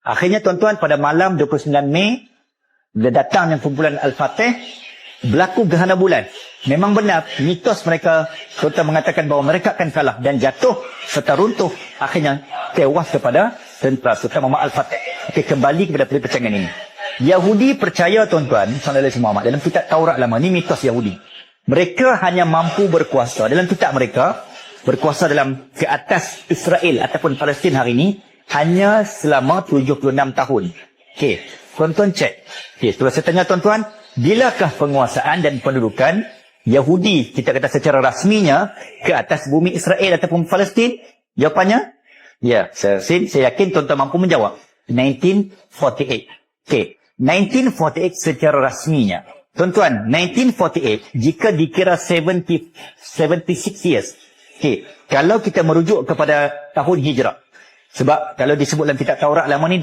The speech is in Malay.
Akhirnya tuan-tuan, pada malam 29 Mei, bila datang yang kumpulan Al-Fatih, berlaku gerhana bulan. Memang benar, mitos mereka, tuan-tuan mengatakan bahawa mereka akan kalah dan jatuh serta runtuh. Akhirnya tewas kepada tentera, terutama Al-Fatih. Okey, kembali kepada perbincangan ini. Yahudi percaya, tuan-tuan, sallallahu alaihi Muhammad, dalam kitab Taurat lama, ni mitos Yahudi. Mereka hanya mampu berkuasa, dalam kitab mereka, berkuasa dalam ke atas Israel ataupun Palestin hari ini, hanya selama 76 tahun. Okey, tuan-tuan cek. Okey, setelah saya tanya tuan-tuan, bilakah penguasaan dan pendudukan Yahudi, kita kata secara rasminya, ke atas bumi Israel ataupun Palestin? Jawapannya? Ya, saya yakin tuan-tuan mampu menjawab. 1948. Okey, 1948 secara rasminya. Tuan-tuan, 1948, jika dikira 76 years. Okey, kalau kita merujuk kepada tahun hijrah. Sebab kalau disebut dalam kitab Taurat lama ni,